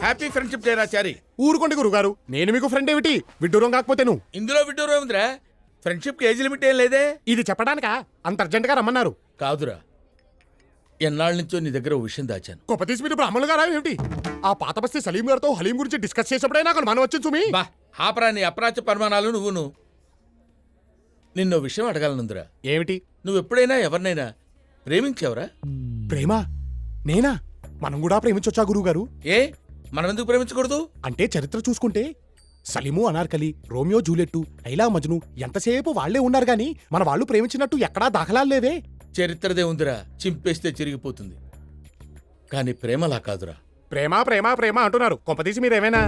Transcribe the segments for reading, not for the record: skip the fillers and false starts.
Happy friendship day రా చారి. ఊరుకోండి గురుగారు, నేను మీకు ఫ్రెండ్ ఏమిటి విడ్డూరం కాకపోతే నువ్వు. ఇందులో విడ్డూరం ఉందిరా, ఫ్రెండ్షిప్ కి ఏజ్ లిమిట్ ఏం లేదే. ఇది చెప్పడానికా అంత అర్జెంట్ గా రమ్మన్నారు? కాదురా, ఎన్నాళ్ళ నుంచో నీ దగ్గర ఓ విషయం దాచాను. గొప్పతీసి మీరు బ్రాహ్మణులు గారా ఏమిటి? ఆ పాత బస్తీ సలీం గారితో హలీం గురించి డిస్కస్ చేసేప్పుడే నాకు మనం వచ్చింది సుమి. బా ఆపరా నీ అప్రాచ్య పరిమాణాలు నువ్వును. నిన్నో విషయం అడగాలనుందిరా. ఏమిటి? నువ్వు ఎప్పుడైనా ఎవరినైనా ప్రేమించావురా? ప్రేమ? నేనా? మనం కూడా ప్రేమించొచ్చా గురువుగారు? ఏ మనం ఎందుకు ప్రేమించకూడదు? అంటే చరిత్ర చూసుకుంటే సలీము అనార్కలి, రోమియో జూలియట్టు, లైలా మజ్ను ఎంతసేపు వాళ్లే ఉన్నారు గాని మన వాళ్ళు ప్రేమించినట్టు ఎక్కడా దాఖలాలు లేవే. చరిత్రదే ఉందిరా, చింపేస్తే చిరిగిపోతుంది. కానీ ప్రేమలా కాదురా. ప్రేమ ప్రేమ ప్రేమ అంటున్నారు, కొంపదీసి మీరేమైనా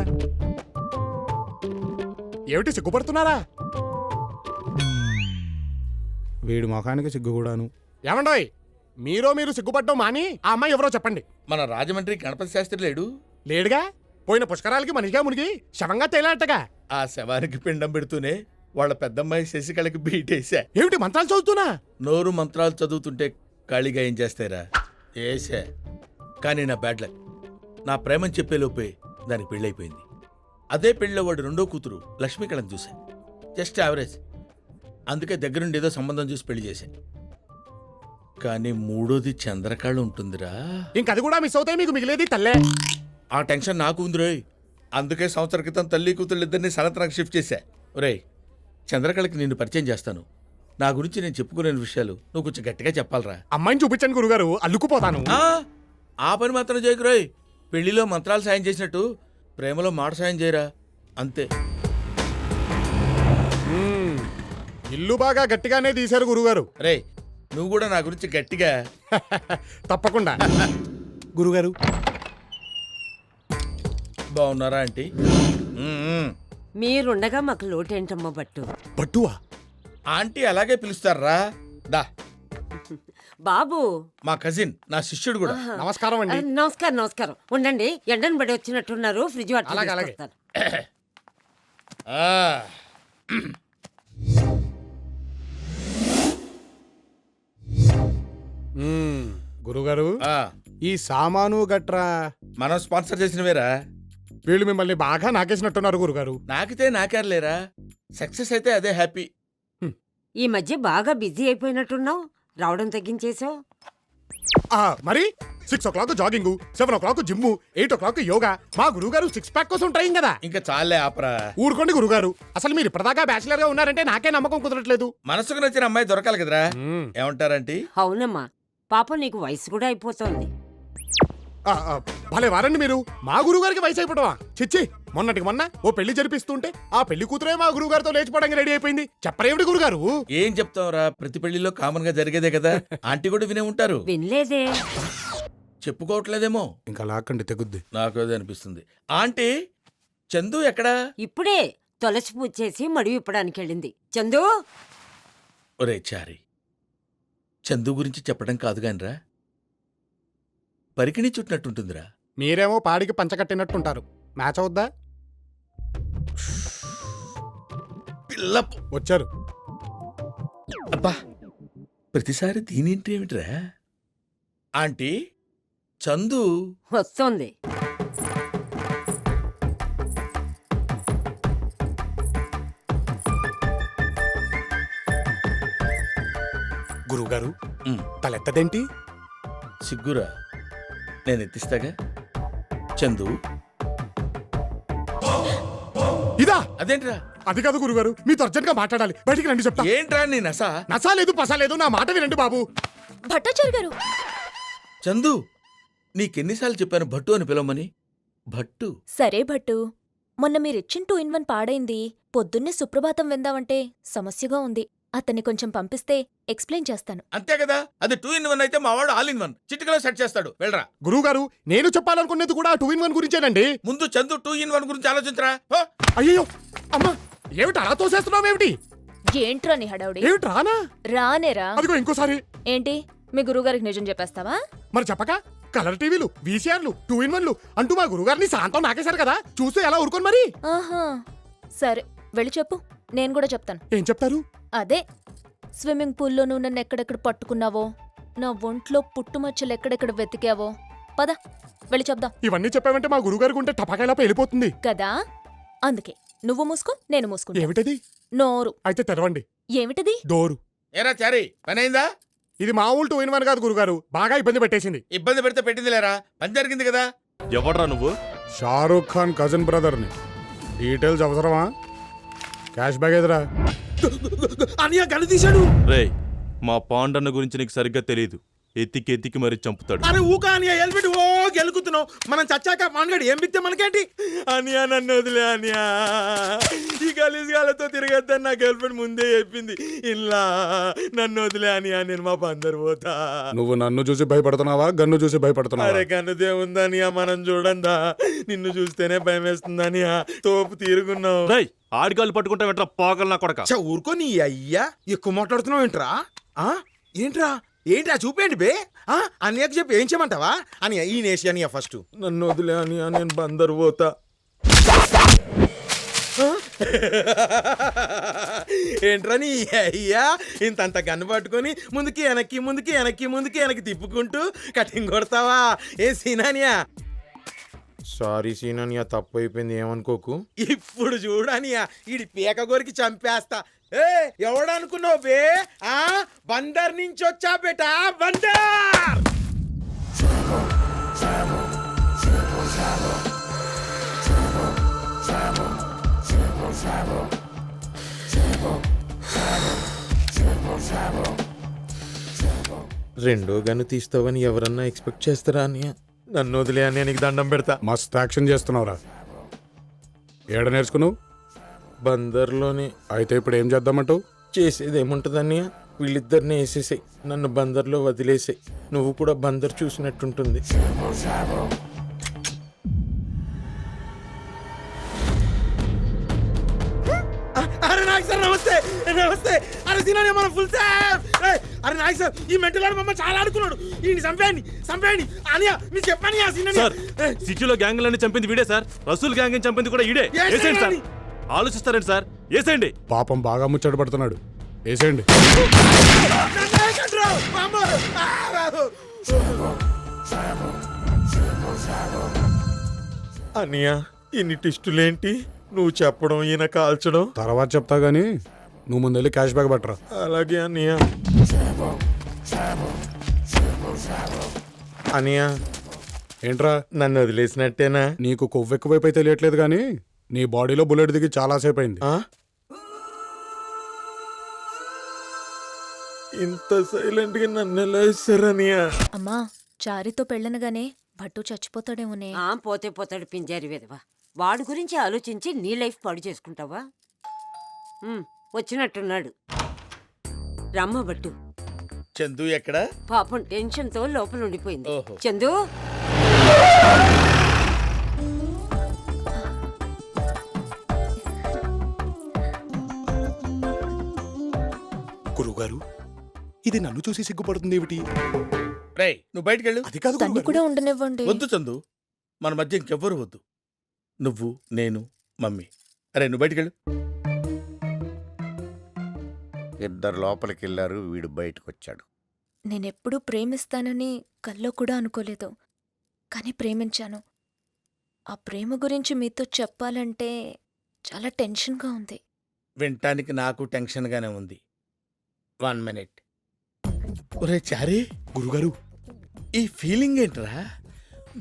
ఏమిటి సిగ్గుపడుతున్నారా? వీడు మొఖానికి సిగ్గు కూడాను. ఏమండోయ్, మీరు సిగ్గుపడ్డం మాని ఆ అమ్మాయి ఎవరో చెప్పండి. మన రాజమండ్రి గణపతి శాస్త్రి లేడు? లేడుగా. పోయిన పుష్కరాలకి మనిషిగా మునిగి శవంగా తేలాటగా. ఆ శవానికి పిండం పెడుతూనే వాళ్ళ పెద్దమ్మాయి శశికళకి బీటేశా. ఏమిటి మంత్రాలు చదువుతున్నా? నోరు మంత్రాలు చదువుతుంటే ఖాళీగా ఏం చేస్తారా? ఏసా. కానీ నా బ్యాడ్ లక్, నా ప్రేమని చెప్పేలోపే దానికి పెళ్ళైపోయింది. అదే పెళ్ళిలో వాడు రెండో కూతురు లక్ష్మీకళని చూశా. Just average. అందుకే దగ్గరుండి ఏదో సంబంధం చూసి పెళ్లి చేశా. కానీ మూడోది చంద్రకళ ఉంటుందిరా. ఇంకది కూడా మిస్ అవుతాయి, మీకు మిగిలేది తల్లే. ఆ టెన్షన్ నాకు ఉందిరోయ్. అందుకే సంవత్సరం క్రితం తల్లి కూతుళ్ళిద్దరిని సనత్నాకు షిఫ్ట్ చేశా. ఒరేయ్, చంద్రకళకి నిన్ను పరిచయం చేస్తాను. నా గురించి నేను చెప్పుకునే విషయాలు నువ్వు కొంచెం గట్టిగా చెప్పాలరా. అమ్మాయిని చూపించండి గురుగారు, అల్లుకుపోతాను. ఆ పని మాత్రం చేయకురోయ్. పెళ్లిలో మంత్రాలు సాయం చేసినట్టు ప్రేమలో మాట సాయం చేయరా, అంతే. ఇల్లు బాగా గట్టిగానే తీశారు గురుగారు. రే, నువ్వు కూడా నా గురించి గట్టిగా. తప్పకుండా. గురుగారు బాగున్నారా ఆంటీ? మీరుండగా మాకు లోటేంటమ్మా బట్టు. బట్టువా? ఆంటీ అలాగే పిలుస్తారా. దా బాబు, మా కజిన్, నా శిష్యుడు కూడా. నమస్కారం అండి. నమస్కారం నమస్కారం. ఉండండి, ఎండను పడి వచ్చినట్టున్నారు, ఫ్రిడ్జ్ వాటర్ అలాగే, అలాగే. తీసుకొస్తాను. గురుగారు, ఆ, ఈ సామాను గట్రా మనం స్పాన్సర్ చేసినవేరా. వీళ్ళు మిమ్మల్ని బాగా నాకేసినట్టున్నారు గురుగారు. నాకితే నాకేర్లేరా, సక్సెస్ అయితే అదే హ్యాపీ. ఈ మధ్య బాగా బిజీ అయిపోయినట్టున్నావు, రావడం తగ్గించేసావు. మరి 6 o'clock jogging, 7 o'clock gym, 8 o'clock yoga. మా గురుగారు 6 pack కోసం ట్రైన్ కదా. ఇంకా చాలే ఆపరా. ఊరుకోండి గురుగారు, అసలు మీరు ఇప్పటిదాకా బ్యాచిలర్ గా ఉన్నారంటే నాకే నమ్మకం కుదరట్లేదు. మనసుకు నచ్చిన అమ్మాయి దొరకాలి కదరా. ఏమంటారంటీ? అవునమ్మా, పాపం నీకు వయసు కూడా అయిపోతుంది. భలే వారండి మీరు. మా గురుగారికి వయసు అయిపోవడమా? చిచ్చి, మొన్నటికి మొన్న ఓ పెళ్లి జరిపిస్తుంటే ఆ పెళ్లి కూతురే మా గురుగారితో లేచిపోవడానికి రెడీ అయిపోయింది. చెప్పరేమిటి గురుగారు? ఏం చెప్తావురా, ప్రతి పెళ్లిలో కామన్ గా జరిగేదే కదా. ఆంటీ కూడా వినే ఉంటారు. వినలేదే. చెప్పుకోవట్లేదేమో. ఇంకా లాక్కండి తెగుద్ది. నాకు అదే అనిపిస్తుంది. ఆంటీ, చందు ఎక్కడా? ఇప్పుడే తులసి పూజ చేసి మడి విప్పడానికి వెళ్ళింది. చందు. ఒరే చారి, చందు గురించి చెప్పడం కాదు గానిరా, పరికిణి చుట్టినట్టుంటుందిరా. మీరేమో పాడికి పంచకట్టినట్టుంటారు. మ్యాచ్ అవుద్దా? పిల్ల వచ్చారు. అబ్బా, ప్రతిసారి దీనింటి ఏమిట్రా? ఆంటీ, చందు వస్తోంది. గురువుగారు, తలెత్తదేంటి? సిగ్గురా, నేను ఎత్తిస్తాగా. చందు, ఇదా? అదేంట్రా? అది కాదు గురుగారు, మీతో అర్జెంట్ గా మాట్లాడాలి. బయటికి రండి చెప్తా. ఏంట్రా నీ నసా? నసాలేదు పసాలేదు, నా మాట వినండి బాబు. భట్టాచారి గారు. చందు, నీకెన్నిసార్లు చెప్పాను భట్టు అని పిలవమని? భట్టు. సరే భట్టు, మొన్న మీరిచ్చిన 2-in-1 పాడైంది. పొద్దున్నే సుప్రభాతం విందామంటే సమస్యగా ఉంది. అతన్ని కొంచెం పంపిస్తే ఎక్స్ప్లెయిన్ చేస్తాను. అంతే కదా, అది 2-in-1 అయితే మా వాడు all-in-1 చిటికలో సెట్ చేస్తాడు. వెళ్ళరా. గురువుగారు, నేను చెప్పాలనుకునేది కూడా 2-in-1 గురించేనండి. ముందు చందు 2-in-1 గురించి ఆలోచించరా. అయ్యో అమ్మా, ఏమిటి అలా తోసేస్తున్నావేమిటి? ఏంట్రా నీ హడావుడి? ఏమిటి రానా? రానేరా. అదిగో ఇంకోసారి. ఏంటి, మీ గురువుగారికి నిజం చెప్పేస్తావా? మరి చెప్పక కలర్ టీవీలు, వీసీఆర్లు, 2-in-1లు అంటూ మా గురుగారిని శాంతం నాకేశారు కదా. చూస్తే ఎలా ఊరుకోను మరి. ఆహా, సరే వెళ్ళి చెప్పు, నేను కూడా చెప్తాను. ఏం చెప్తారు? అదే, స్విమ్మింగ్ పూల్లో నువ్వు నన్ను ఎక్కడెక్కడ పట్టుకున్నావో, నా ఒంట్లో పుట్టుమచ్చలు ఎక్కడెక్కడ వెతికావో, పద వెళ్ళి చెప్దాం ఇవన్నీ చెప్పావంటే మా గురుగారికి ఉంటే టపాకాయలా వెళ్ళిపోతుంది. కదా అందుకే నువ్వు మూసుకో నేను మూసుకుంటా. ఏమిటది? నోరు. అయితే తెరవండి ఏమిటది? డోరు. ఏరా చారీ పని అయిందా? ఇది మామూలు 2 in 1 కాదు గురుగారు, బాగా ఇబ్బంది పెట్టేసింది. ఇబ్బంది పెడితే పెట్టింది లేరా, పని జరిగింది కదా. ఎవడ్రా నువ్వు? షారూక్ ఖాన్ కజిన్ బ్రదర్ని. డీటెయిల్స్ అవసరమా? క్యాష్ బ్యాగ్ ఎదురా. అనియా గన్ను తీశాడు. రేయ్, మా పాండన్న గురించి నీకు సరిగ్గా తెలియదు. ఎత్తికి ఎత్తికి మరి చంపుతాడు. అరే ఊకా అనియా హెల్మెట్ ఓ గెలుకుతున్నావు. మనం చచ్చాక మానగాడు ఏం బిక్తే మనకేంటి? అనియా నన్ను వదిలే అనియా, ఈ గలీజ్ గాలతో తిరగద్దని నా గర్ల్ ఫ్రెండ్ ముందే చెప్పింది. ఇలా నన్ను వదిలే అనియా, నేను మా బందరు పోతా. నువ్వు నన్ను చూసి భయపడుతున్నావా, గన్ను చూసి భయపడుతున్నావా? అరే గన్నుదే ఉందనియా, మనం చూడందా. నిన్ను చూస్తేనే భయం వేస్తుందనియా, తోపు తీరుగున్నావు. రేయ్, ఆడికాళ్ళు పట్టుకుంటా వెంట్రా పోగల నా కొడక. ఊరుకో నీ అయ్యా, ఎక్కువ మాట్లాడుతున్నావు ఏంట్రా? ఏంట్రా ఏంట్రా చూపేయండి బే. అన్నయ్యకు చెప్పి ఏం చేయమంటావా? అని ఈ నేసి అనియా ఫస్ట్ నన్ను వదిలే అనియా, నేను బందరు పోతా. ఏంట్రా నీ అయ్యా ఇంతంత గన్ను పట్టుకొని ముందుకి వెనక్కి ముందుకి వెనక్కి ముందుకి వెనక్కి తిప్పుకుంటూ కటింగ్ కొడతావా? ఏ సీనానియా? సారీ సీననియా, తప్పు అయిపోయింది, ఏమనుకోకు. ఇప్పుడు చూడనియా, ఈడి పీక గోరికి చంపేస్తా. ఏ ఎవడనుకున్నావు బే? బందర్ నుంచి వచ్చా బేటా, బందర్. రెండో గన్ను తీస్తావని ఎవరన్నా ఎక్స్పెక్ట్ చేస్తారా అన్నయ్య? నన్ను వదిలే అన్నయ్య, నీకు దండం పెడతా. మస్త్ యాక్షన్ చేస్తున్నావురా. ఏడ నేర్చుకున్నావు? బందర్లోనే. అయితే ఇప్పుడు ఏం చేద్దామంటావు? చేసేది ఏముంటుంది అన్నయ్య, వీళ్ళిద్దరిని వేసేసాయి, నన్ను బందర్లో వదిలేసాయి. నువ్వు కూడా బందర్ చూసినట్టుంటుంది. అరే నాయక్ సార్ నమస్తే. నమస్తే. అరే సీనానియా మన ఫుల్ సార్. అరే నాయక్ సార్, ఈ మెంటల్ వాడు మమ్మల్ని చాలా ఆడుకున్నాడు. ఈయన చంపేయండి చంపేయండి అనియా, మీరు చెప్పాను సీనానియా. సార్, సిటీలో గ్యాంగ్లన్నీ చంపింది వీడే సార్. రసూల్ గ్యాంగ్ చంపింది కూడా ఈడే. వేసేయండి సార్. ఆలోచిస్తారండి సార్, వేసేయండి. పాపం బాగా ముచ్చట పడుతున్నాడు, వేసేయండి. అన్నయ్య ఇన్ని టిస్టులేంటి? నువ్వు చెప్పడం ఈయన కాల్చడం. తర్వాత చెప్తా గానీ నువ్వు ముందెళ్ళి క్యాష్ బ్యాగ్ పట్టరా. అలాగే అన్నయ్య. అన్నయ్య ఏంట్రా, నన్ను వదిలేసినట్టేనా? నీకు కొవ్వు ఎక్కువైపోయి తెలియట్లేదు కానీ నీ బాడీలో బుల్లెట్ దిగి చాలాసేపు అయింది. ఇంత సైలెంట్ గా నన్ను ఎలా ఇస్తారన్నయ్య? అమ్మా, చారితో పెళ్ళనగానే భట్టు చచ్చిపోతాడేమోనే. పోతే పోతాడు పింజారి విధవా. వాడి గురించి ఆలోచించి నీ లైఫ్ పాడు చేసుకుంటావా? వచ్చినట్టున్నాడు. రమ్మ బట్టు. చందు ఎక్కడా? పాపం టెన్షన్ తో లోపల ఉండిపోయింది. ఓహో. చందు, గురుగారు, ఇది నన్ను చూసి సిగ్గుపడుతుంది ఏమిటి? రేయ్ నువ్వు బయటికి వెళ్ళు. అది కాదు తన్ని కూడా ఉండనివ్వండి. వద్దు చందు, మన మధ్య ఇంకెవ్వరు వద్దు. నువ్వు, నేను, మమ్మీ. అరే నువ్వు బయటికి వెళ్ళు. ఇద్దరు లోపలికి వెళ్ళారు, వీడు బయటకు వచ్చాడు. నేనెప్పుడూ ప్రేమిస్తానని కల్లో కూడా అనుకోలేదు, కానీ ప్రేమించాను. ఆ ప్రేమ గురించి మీతో చెప్పాలంటే చాలా టెన్షన్గా ఉంది. వినటానికి నాకు టెన్షన్గానే ఉంది. 1 minute. ఒరే చారీ, గురుగారు, ఈ ఫీలింగ్ ఏంట్రా?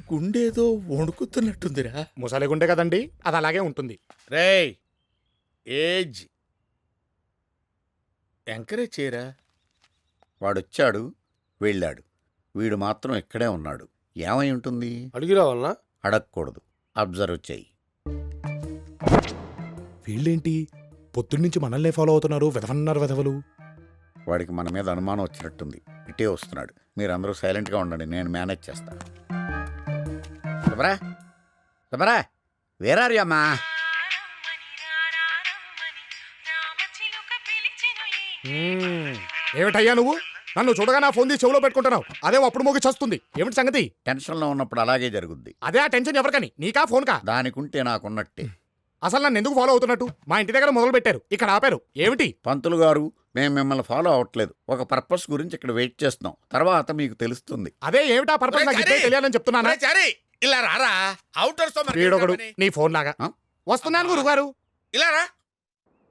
గుండేదో వణుకుతున్నట్టుందిరా. ముసలిగుండే కదండి, అది అలాగే ఉంటుంది. రేయ్ ఏజ్ ఎంకరేజ్ చేయరా. వాడొచ్చాడు, వెళ్ళాడు. వీడు మాత్రం ఇక్కడే ఉన్నాడు. ఏమై ఉంటుంది? అడిగి రావాలనా? అడగకూడదు, అబ్జర్వ్ చెయ్యి. వీళ్ళేంటి పొద్దున్నుంచి మనల్నే ఫాలో అవుతున్నారు? వెదవన్నారు వెదవలు. వాడికి మన మీద అనుమానం వచ్చినట్టుంది, ఇటే వస్తున్నాడు. మీరందరూ సైలెంట్గా ఉండండి, నేను మేనేజ్ చేస్తా. శుభ్రా, శుభ్రా, వేరారియమ్మా? ఏమిటయ్యా నువ్వు? నన్ను చూడగా నా ఫోన్ తీసి చెవులో పెట్టుకుంటున్నావు. అదే అప్పుడు మోగి చస్తుంది. ఏమిటి సంగతి? టెన్షన్లో ఉన్నప్పుడు అలాగే జరుగుద్ది. అదే ఆ టెన్షన్ ఎవరికని, నీకా ఫోన్ కా? దానికుంటే నాకున్నట్టే. అసలు నన్ను ఎందుకు ఫాలో అవుతున్నట్టు? మా ఇంటి దగ్గర మొదలు పెట్టారు, ఇక్కడ ఆపారు. ఏమిటి? పంతులు గారు, మేము మిమ్మల్ని ఫాలో అవ్వట్లేదు. ఒక పర్పస్ గురించి ఇక్కడ వెయిట్ చేస్తున్నాం. తర్వాత మీకు తెలుస్తుంది. అదే ఏమిటా పర్పస్ నాకు ఇప్పుడే తెలియాలని చెప్తున్నానా? ఒరేయ్ చారి, ఇలా రారా. అవుటర్స్ తో మనకి వీడొకడు ఏంటి పని? నీ ఫోన్ లాగా. ఆ? వస్తున్నాను గురుగారు. ఇలా రా.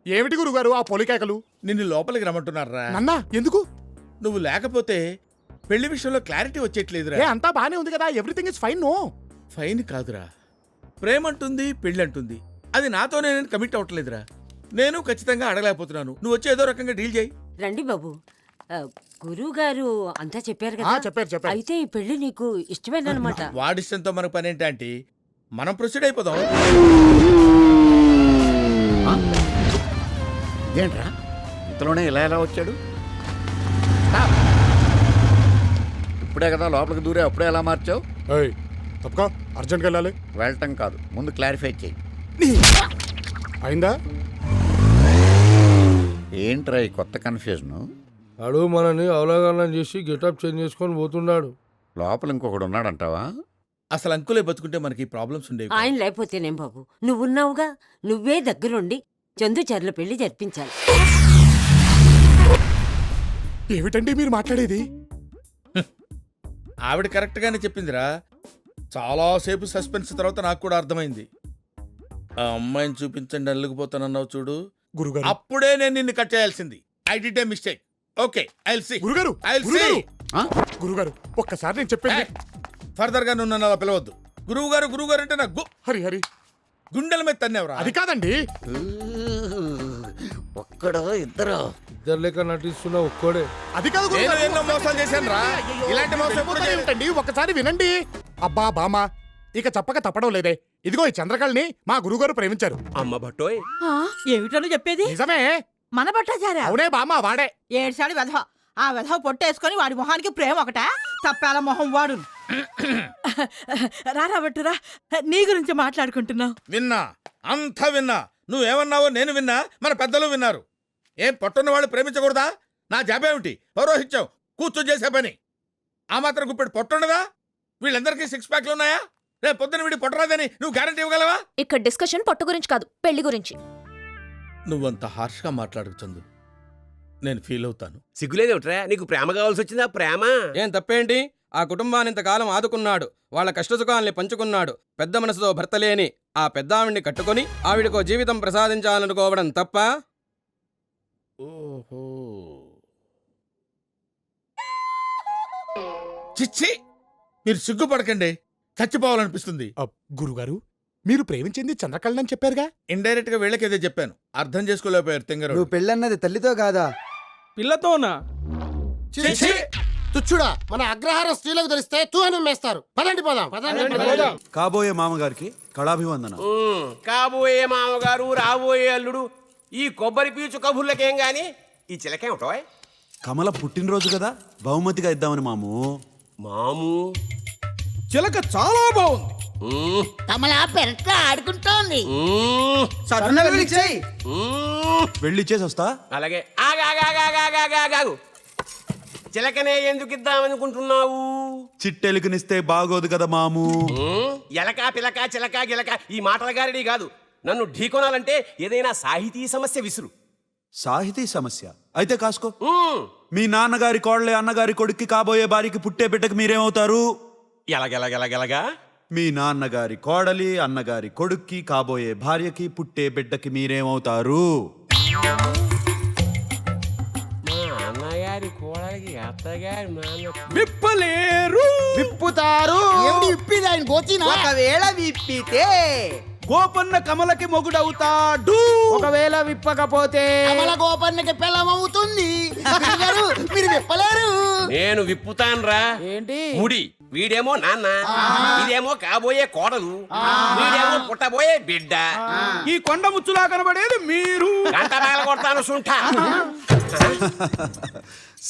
ఏమిటి గురుగారు ఆ పొలికేకలు? నిన్ను లోపలికి రమ్మంటున్నారా? నన్నా ఎందుకు? నువ్వు లేకపోతే పెళ్లి విషయంలో క్లారిటీ వచ్చేట్లేదురా. ఏ అంతా బానే ఉంది కదా, everything is fine. No fine కాదురా, ప్రేమంటుంది పెళ్ళంటుంది. అది నాతోనే నేను కమిట్ అవ్వట్లేదురా. నేను ఖచ్చితంగా అడగలేకపోతున్నాను. నువ్వు వచ్చి ఏదో రకంగా డీల్ చేయి. రండి బాబు. గురువు గారు అంతా చెప్పారు ఆ, కదా. చెప్పారు. అయితే ఈ పెళ్లి నీకు ఇష్టమేనమాట. వాడిష్టంతో మనకు పని ఏంటంటే మనం ప్రొసీడ్ అయిపోదాం. ఏంట్రా ఇంతలోనే ఇలా ఎలా వచ్చాడు? ఇప్పుడే కదా లోపలికి దూరే, అప్పుడే ఎలా మార్చావు? ఏయ్ తప్పుకో, అర్జెంట్గా వెళ్ళాలి. వెళ్ళటం కాదు, ముందు క్లారిఫై చేయి. అయిందా? ఏంట్రా ఈ కొత్త కన్ఫ్యూజను? అడు మనని అవగాహన చేసి గెటప్ చేంజ్ చేసుకొని పోతున్నాడు. లోపల ఇంకొకడు ఉన్నాడంటావా? అసలు అంకులే బతుకుంటే మనకి ప్రాబ్లమ్స్ ఉండేవి. ఆయన లేకపోతేనేం బాబు, నువ్వున్నావుగా. నువ్వే దగ్గరుండి చందు చర్ల పెళ్లి జరిపించాలి. ఏమిటండి మీరు మాట్లాడేది? ఆవిడ కరెక్ట్ గానే చెప్పిందిరా. చాలాసేపు సస్పెన్స్ తర్వాత నాకు కూడా అర్థమైంది. ఆ అమ్మాయిని చూపించండి అల్లుకుపోతానన్నావు చూడు, గురుగారు అప్పుడే నేను నిన్ను కట్ చేయాల్సింది. I did a mistake. Okay, I'll see. గురుగారు ఐల్ సీ. గురుగారు ఆ? గురుగారు ఒక్కసారి నేను చెప్పేది. ఫర్దర్ గా నువ్వు నన్ను అలా పిలవద్దు. గురువు గారు అంటే నాకు హరి గుండెల మీద తన్నేవరా. అది కాదండి. ఒక్కడో ఇద్దరు ఇద్దరు లెక్క నటిస్తున్న ఒక్కడే. అది కాదు నేను గురుగారు. ఎన్నో మోసాలు చేశాను రా. ఇలాంటి మోసం ఎప్పుడు చేయలేదు. ఏమిటండి ఒక్కసారి వినండి. అబ్బా బామా, ఇక చెప్పక తప్పడం లేదే. ఇదిగో ఈ చంద్రకళని మా గురుగారు ప్రేమించారు. అమ్మ బట్టోయ్, ఏమిటని చెప్పేది? నిజమే. మన బట్టాచారా? అవునే బామా, వాడే. ఏడ్చాడు వెధవ. ఆ వెధవ పొట్టేసుకొని వాడి మొహానికి ప్రేమ ఒకట, తప్పాల మొహం వాడు. రారా బట్టురా, నీ గురించి మాట్లాడుకుంటున్నావు. విన్నా, అంతా విన్నా. నువ్వేమన్నావో నేను విన్నా, మన పెద్దలు విన్నారు. ఏం పట్టున్న వాళ్ళు ప్రేమించకూడదా? నా జాబేమిటి? పౌరోహిత్యం, కూర్చొని చేసే పని. ఆ మాత్రం గుప్పెడు పొట్టుండదా? వీళ్ళందరికీ 6 ప్యాక్లు ఉన్నాయా? రేపు పొద్దున వీడి పొట్టరాదని నువ్వు గ్యారంటీ ఇవ్వగలవా? ఇక్కడ డిస్కషన్ పొట్టు గురించి కాదు, పెళ్లి గురించి. నువ్వంత హార్ష్గా మాట్లాడకు చందు, నేను ఫీల్ అవుతాను. సిగ్గులేదేమిట్రా? నీకు ప్రేమ కావాల్సి వచ్చిందా? ప్రేమ ఏం తప్పేంటి? ఆ కుటుంబాన్ని ఇంతకాలం ఆదుకున్నాడు, వాళ్ళ కష్టసుఖాల్ని పంచుకున్నాడు. పెద్ద మనసుతో భర్త లేని ఆ పెద్ద ఆవిడ్ని కట్టుకొని ఆవిడకో జీవితం ప్రసాదించాలనుకోవడం తప్ప? ఓహో, చిచ్చి, మీరు సిగ్గుపడకండి. చచ్చిపోవాలనిపిస్తుంది. గురుగారు మీరు ప్రేమించింది చంద్రకళని చెప్పారుగా. ఇండైరెక్ట్ గా వీళ్ళకేదే చెప్పాను, అర్థం చేసుకోలేకపోయారు తింగరు. నువ్వు పెళ్ళన్నది తల్లితో కాదా? పిల్లతోనా? తుచ్చుడా, మన అగ్రహార స్త్రీలకు తెలిస్తే తూ అని మేస్తారు. పదండి పోదాం. కాబోయే మామగారికి కళాభివందన. కాబోయే మామగారు, రాబోయే అల్లుడు, ఈ కొబ్బరి పీచు కబుర్లకేం గాని ఈ చిలకేమిటో? కమల పుట్టినరోజు కదా, బహుమతిగా ఇద్దామని మాము. మాము చిలక చాలా బాగుంది. కమల పెరట్లో ఆడుకుంటోంది. వెళ్ళిచ్చేసి వస్తా. అలాగే. ఆగాగాగాగాగాగాగాగు. చిలకనే ఎందుకు ఇద్దామనుకుంటున్నావు? చిట్టెలుకనిస్తే బాగోదు కదా మాము. ఎలక పిలక చిలక గిలక ఈ మాటల గారిడి కాదు. నన్ను ఢీకొనాలంటే ఏదైనా సాహితీ సమస్య విసురు. సాహితీ సమస్య అయితే కాసుకో. మీ నాన్నగారి కోడలే అన్నగారి కొడుక్కి కాబోయే భార్యకి పుట్టే బిడ్డకి మీరేమవుతారు? ఎలగెలగెలగెలగా మీ నాన్నగారి కోడలి అన్నగారి కొడుక్కి కాబోయే భార్యకి పుట్టే బిడ్డకి మీరేమవుతారు? మా అన్నగారి కోడలికి అత్తగారి నాన్న విప్పలేరు. విప్పుతారు. విప్పిది ఆయన గోచిన. ఒకవేళ విప్పితే గోపన్న కమలకి మొగుడవుతాడు. ఒకవేళ విప్పకపోతే కమల గోపన్నకి పిల్లమవుతుంది. మీరు విప్పలేరు. నేను విప్పుతాన్రా. ఏంటి? ముడి. వీడేమో నాన్న, ఇదేమో కాబోయే కోడలు, వీడేమో పుట్టబోయే బిడ్డ. ఈ కొండ ముచ్చులా కనబడేది మీరు. గంట మేల కొడతాను సుంఠ.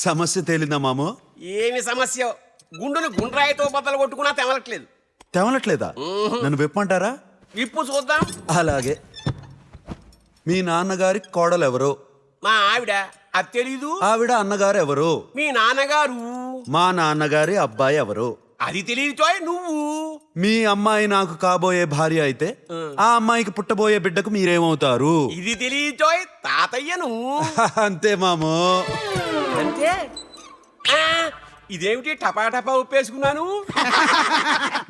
సమస్య తేలిందా మాము? ఏమి సమస్య? గుండును గుండ్రాయితో బద్దలు కొట్టుకున్నా తెమలట్లేదు. తెవలట్లేదా? నన్ను విప్పమంటారా? విప్పు చూద్దాం. అలాగే. మీ నాన్నగారి కోడలెవరో? మా ఆవిడ. అది తెలీదు. ఆవిడ అన్నగారు ఎవరు? మీ నాన్నగారు. మా నాన్నగారి అబ్బాయి ఎవరు? అది తెలియచోయ్ నువ్వు. మీ అమ్మాయి నాకు కాబోయే భార్య అయితే ఆ అమ్మాయికి పుట్టబోయే బిడ్డకు మీరేమవుతారు? ఇది తెలియచోయ్ తాతయ్యను. అంతే మామో. అంతే. ఆ, ఇదేమిటి టపాటపా ఉప్పేసుకున్నాను?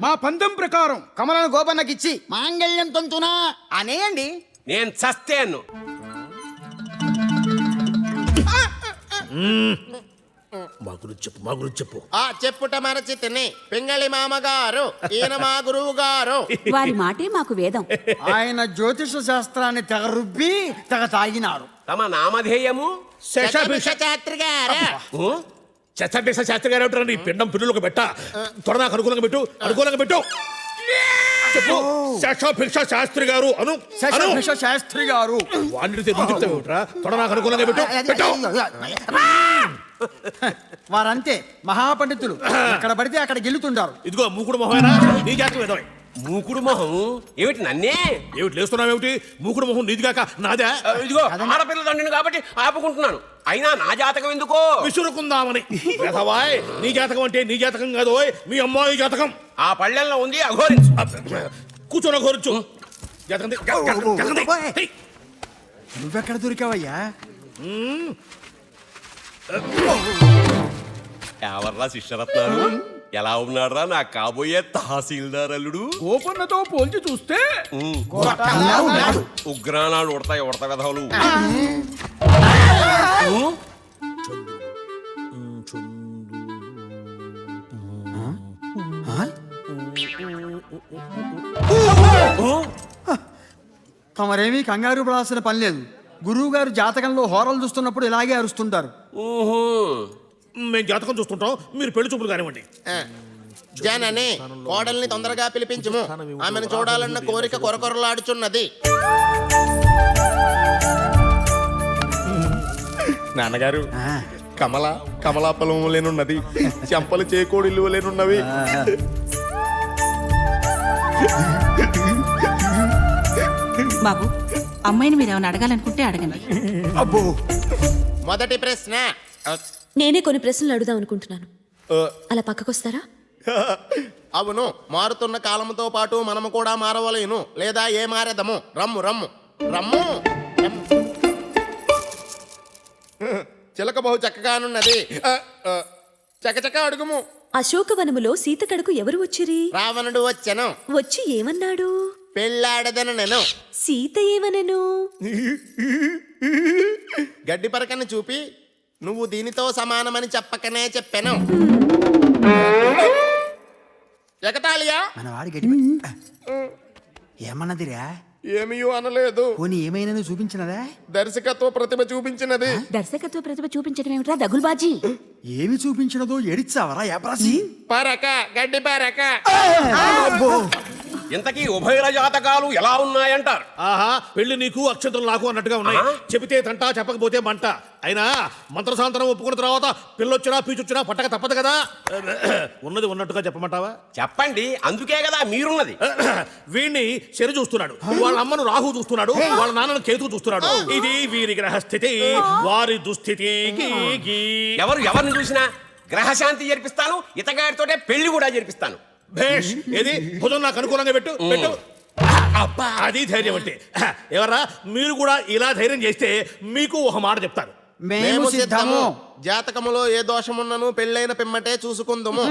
మా పందెం ప్రకారం కమలను గోపన్నకిచ్చి మాంగళ్యం తంతునా అనేయండి. నేను చస్తేను. మా గురించి చెప్పు, మా గురించి చెప్పు. ఆ చెప్పుట మరచి తిని పింగళి మామగారు ఈయన మా గురువు గారు. వారి మాటే మాకు వేదం. ఆయన జ్యోతిష శాస్త్రాన్ని తెగ రుబ్బి తెగ తాగినారు. తమ నామధేయము? శాస్త్రి గారు. చచ్చబిక్ష శాస్త్రి గారు ఏమిటారు? నీ పిండం పిల్లులకు పెట్ట త్వర నాకు అనుకూలంగా పెట్టు, అనుకూలంగా పెట్టు. చెప్పు. శశాభిక్ష శాస్త్రి గారు అను. శాస్త్రి గారు వాడిని చెప్తావుట్రా? త్వర నాకు అనుకూలంగా పెట్టు, పెట్టు. వారంతే మహాపండితులు. అక్కడ పడితే అక్కడ గెలుతుంటారు. ఇదిగో మూకుడు మొహమేనా? నీ జాతకం ఏదో. మూకుడు మొహం ఏమిటి? నన్నే ఏమిటి లేస్తున్నావేమిటి? మూకుడు మొహం నీదిగాక నాదా? ఇదిగో ఆడపిల్ల తండ్రిని కాబట్టి ఆపుకుంటున్నాను. అయినా నా జాతకం ఎందుకో విసురుకుందామని. వెధవాయ్, నీ జాతకం అంటే నీ జాతకం కాదు, మీ అమ్మాయి జాతకం. ఆ పళ్ళెల్లో ఉంది, అఘోరించు. కూర్చొని అఘోరించు. జాతకం తీ, జాతకం తీ. నువ్వెక్కడ దొరికావయ్యా? ఎవర్రా శిష్యరత్నాలు? ఎలా ఉన్నాడ్రా నా కాబోయే తహసీల్దార్ అల్లుడు? గోపన్నతో పోల్చి చూస్తే ఉగ్రానాడు ఉడతాయి ఉడత వెధవులు. తమరేమీ కంగారు పడాల్సిన పని లేదు. గురువు గారు జాతకంలో హోరలు చూస్తున్నప్పుడు ఇలాగే అరుస్తుంటారు. మేము జాతకం చూస్తుంటాం, మీరు పెళ్లి చూపులు కానివ్వండి. జనని కోడల్ని తొందరగా పిలిపించుము. ఆమెను చూడాలన్న కోరిక కొరకొరలాడుచున్నది. నాన్నగారు, కమలాపలం లేనున్నది, చెంపలు చేకోడిల్లు లేనున్నవి. బాబు, అమ్మాయిని మీరు ఏమైనా అడగాలనుకుంటే అడగండి. అబ్బో. మొదటి ప్రశ్న. నేనే కొన్ని ప్రశ్నలు అడుగుదాం అనుకుంటున్నాను. అలా పక్కకొస్తారా? అవును, మారుతున్న కాలంతో పాటు మనము కూడా మారవలేను. లేదా ఏ మారేదము? రమ్ము రమ్ము రమ్ము. చిలక బహు చక్కగానున్నది. చకచక అడుగుము. అశోకవనములో సీతకడకు ఎవరు వచ్చిరి? రావణుడు వచ్చెను. వచ్చి ఏమన్నాడు? పెళ్ళాడదను నేను. సీత ఏమనెను? గడ్డి పరకని చూపి నువ్వు దీనితో సమానమని చెప్పకనే చెప్పాను. ఎగతాళియా? ఏమన్నదిరా? ఏమీయూ అనలేదు. పోనీ ఏమైనా చూపించినదా? దర్శకత్వ ప్రతిభ చూపించినది. దర్శకత్వ ప్రతిభ చూపించడం ఏమిట్రా దగులుబాజీ? ఏమి చూపించినదో ఎడిచావరా యాప్రాసి? పరక, గడ్డి పరక. ఇంతకీ ఉభయల జాతకాలు ఎలా ఉన్నాయంటారు? ఆహా, పెళ్లి నీకు అక్షంతలు నాకు అన్నట్టుగా ఉన్నాయి. చెబితే తంట, చెప్పకపోతే మంట. అయినా మంత్రసాంతరం ఒప్పుకున్న తర్వాత పిల్లొచ్చినా పీచొచ్చినా పట్టక తప్పదు కదా. ఉన్నది ఉన్నట్టుగా చెప్పమంటావా? చెప్పండి, అందుకే కదా మీరున్నది. వీణ్ణి శని చూస్తున్నాడు, వాళ్ళ అమ్మను రాహు చూస్తున్నాడు, వాళ్ళ నాన్నను కేతు చూస్తున్నాడు. ఇది వీరి గ్రహస్థితి, వారి దుస్థితి. ఎవరు ఎవరిని చూసినా గ్రహశాంతి జరిపిస్తాను, ఇతగాడితోటే పెళ్లి కూడా జరిపిస్తాను. భేష్. ఏది భుజం నాకు అనుకూలంగా పెట్టు, పెట్టు. అబ్బా, అది ధైర్యం అంటే. ఎవర్రా మీరు కూడా ఇలా ధైర్యం చేస్తే మీకు ఒక మాట చెప్తారు. మేము సిద్ధము. జాతకములో ఏ దోషమున్నను పెళ్ళైన పిమ్మటే చూసుకుందాము.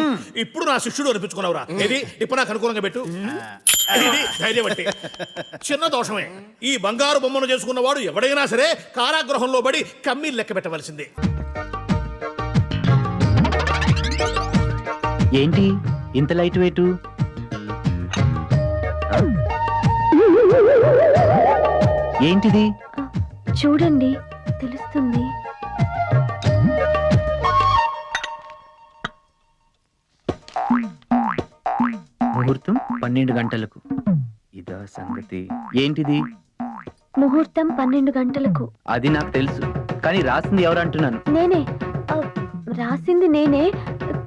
ఇప్పుడు నా శిష్యుడు అనిపించుకున్నావురా. ఏది ఇప్పుడు నాకు అనుకూలంగా పెట్టు. ఇది ధైర్యం అంటే. చిన్న దోషమే. ఈ బంగారు బొమ్మను చేసుకున్నవాడు ఎవడైనా సరే కారాగృహంలో పడి కమ్మి లెక్క పెట్టవలసిందే. ఏంటి ఇంత లైట్ వెయిట్? ఏంటిది? చూడండి, తెలుస్తుంది. ముహూర్తం 12 గంటలకు. ఇదా సంగతి? ఏంటిది? ముహూర్తం 12 గంటలకు. అది నాకు తెలుసు, కానీ రాసింది ఎవరు అంటున్నాను. నేనే. రాసింది నేనే,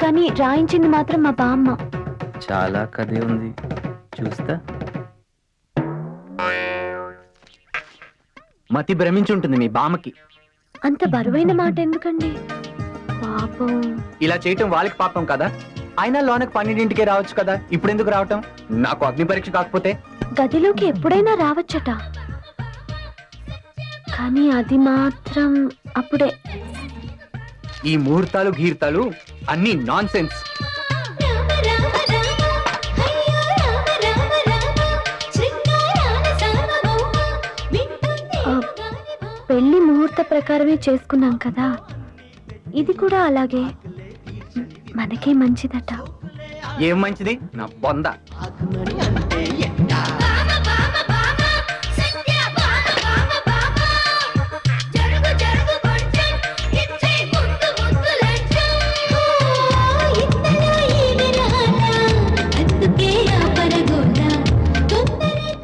కానీ రాయించింది మాత్రం మా బామ్మ. చాలా కథే ఉంది, చూస్తా. మతి భ్రమించుంటుంది మీ బామ్మకి. అంత బరువైన మాట ఎందుకండి? పాపం. ఇలా చేయటం వాళ్ళకి పాపం కదా, అయినా లోనకి 12ంటికే రావచ్చు కదా, ఇప్పుడు ఎందుకు రావటం? నాకు అగ్ని పరీక్ష కాకపోతే గదిలోకి ఎప్పుడైనా రావచ్చట, కానీ అది మాత్రం అప్పుడే. ఈ ముహూర్తాలు గీర్తాలు అన్ని నాన్ సెన్స్. పెళ్లి ముహూర్త ప్రకారమే చేసుకున్నాం కదా, ఇది కూడా అలాగే. మనకే మంచిదట. ఏం మంచిది నా బొంద.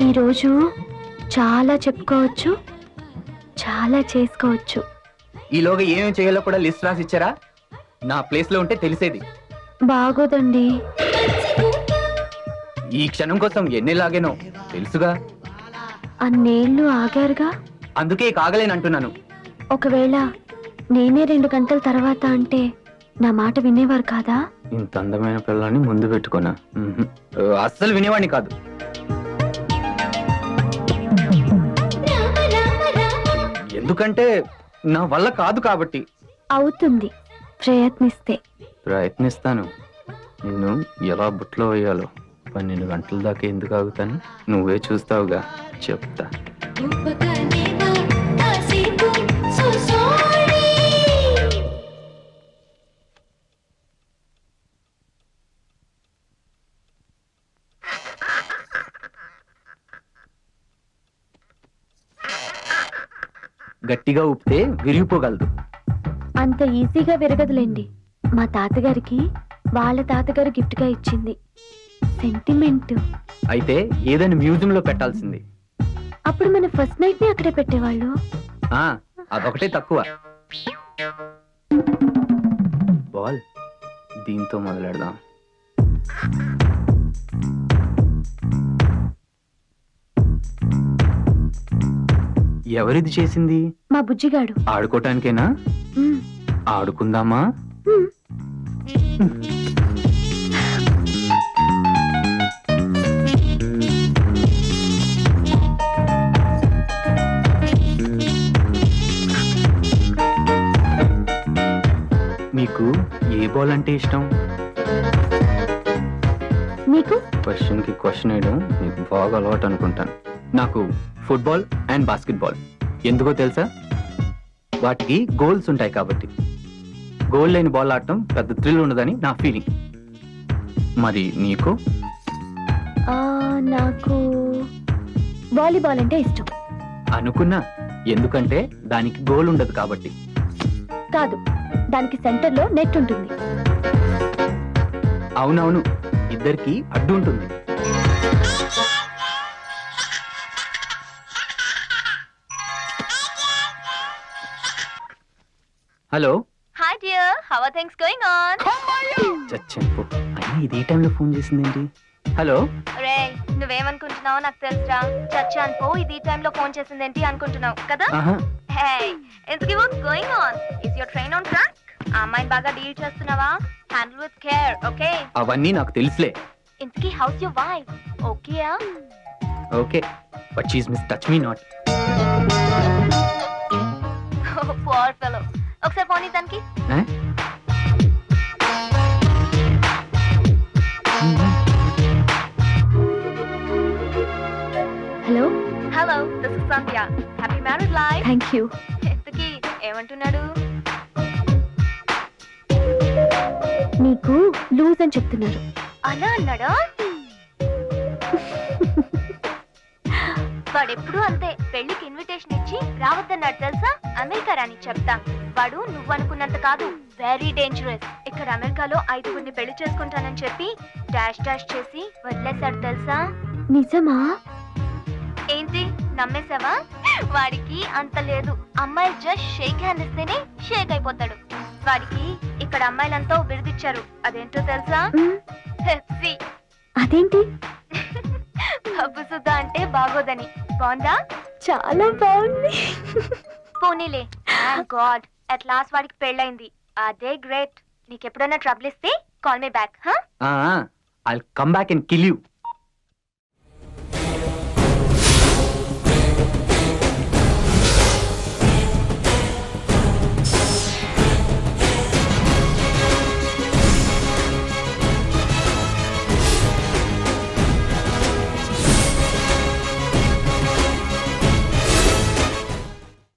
ఈరోజు చాలా చెప్పుకోవచ్చు, చాలా చేసుకోవచ్చు. ఈలోగా ఏమేమి చేయాలో కూడా లిస్ట్ రాసి ఇచ్చారా? నా ప్లేస్ లో ఉంటే తెలిసేది. బాగోదండి. ఈ క్షణం కోసం ఎన్నిలాగేనో తెలుసుగా. అన్నేళ్ళు ఆగారుగా, అందుకే కాగలేనంటున్నాను. ఒకవేళ నేనే 2 గంటల తర్వాత అంటే నా మాట వినేవారు కాదా? ఇంత అందమైన పిల్లని ముందు పెట్టుకోనా? అస్సలు వినేవాడిని కాదు. ఎందుకంటే నా వల్ల కాదు కాబట్టి. అవుతుంది, ప్రయత్నిస్తే. ప్రయత్నిస్తాను. నిన్ను ఎలా బుట్లో వేయాలో 12 గంటల దాకా ఎందుకు ఆగుతాను? నువ్వే చూస్తావుగా, చెప్తా. గట్టిగా ఊపితే విరిగిపోగలదు. అంత ఈజీగా విరగదులేండి. మా తాతగారికి వాళ్ళ తాతగారు గిఫ్ట్ గా ఇచ్చింది. సెంటిమెంట్. అయితే ఏదైనా మ్యూజియంలో పెట్టాల్సింది. అప్పుడు మన ఫస్ట్ నైట్ ని అక్కడే పెట్టేవాళ్ళు. అదొకటే తక్కువ. బాల్, దీంతో మొదలెడదాం. ఎవరిది చేసింది? మా బుజ్జిగాడు. ఆడుకోటానికేనా? ఆడుకుందామా? మీకు ఏ బాల్ అంటే ఇష్టం? మీకు? క్వశ్చన్ కి క్వశ్చన్ వేయడం మీకు బాగా అలవాటు అనుకుంటాను. నాకు ఫుట్బాల్ అండ్ బాస్కెట్బాల్. ఎందుకో తెలుసా? వాటికి గోల్స్ ఉంటాయి కాబట్టి. గోల్ లేని బాల్ ఆడటం పెద్ద థ్రిల్ ఉండదని నా ఫీలింగ్. మరి నీకు? నాకు వాలీబాల్ అంటే ఇష్టం. అనుకున్నా, ఎందుకంటే దానికి గోల్ ఉండదు కాబట్టి. కాదు, దానికి సెంటర్ లో నెట్ ఉంటుంది. అవునవును, ఇద్దరికి అడ్డు ఉంటుంది. Hello. Hi dear, how are things going on? చచ్చంపు అయినా ఇది ఏ టైంలో ఫోన్ చేసిందేంటి? హలో. రే, నువ్వేమనుకుంటున్నావో నాకు తెలుసురా. చచ్చాను పో, ఇది టైంలో ఫోన్ చేసిందేంటి అనుకుంటున్నావు కదా? హే, ఇంతకీ what's going on? Is your train on track? ఆ అమ్మాయిని బాగా డీల్ చేస్తున్నావా? Handle with care, okay? అవన్నీ నాకు తెలుసులే. ఇంతకీ హౌస్ యువర్ వైఫ్? ఓకేయా? Okay, but she is miss touch me not. Poor fellow. ఒకసారి ఫోన్ ఇద్దానికి. Hello. Hello, this is Sandhya. Happy marriage life. Thank you. ఇంతకీ ఏమంటున్నాడు? నీకు లూజ్ అని చెప్తున్నారు. అలా అన్నాడా? వాడెప్పుడు అంతే, పెళ్లికి ఇన్విటేషన్ ఇచ్చి రావద్దన్నాడు తెలుసా? అమెరికా రాని చెప్తా. వాడు నువ్వు అనుకున్నంత కాదు, వెరీ డేంజరస్. ఇక్కడ అమెరికాలో 5గురిని పెళ్లి చేసుకుంటానని చెప్పి డాష్ డాష్ చేసి వదిలేశాడు తెలుసా? నిజమా? ఏంటి నమ్మేశావా? వాడికి అంత లేదు. అమ్మాయి జస్ట్ షేక్ హ్యాండ్ ఇస్తేనే షేక్ అయిపోతాడు. వాడికి ఇక్కడ అమ్మాయిలంతా బిరుదిచ్చారు. అదేంటో తెలుసా? పెప్సీ. అదేంటి? పబ్బు సుధా అంటే బాగోదని. బాగుందా? చాలా బాగుంది. పోనీలే. గాడ్, అట్ లాస్ట్ వాడికి పెళ్ళైంది. అదే గ్రేట్. నీకెప్పుడైనా ట్రబుల్ ఇస్తే కాల్ మీ బ్యాక్ హా I come back and kill you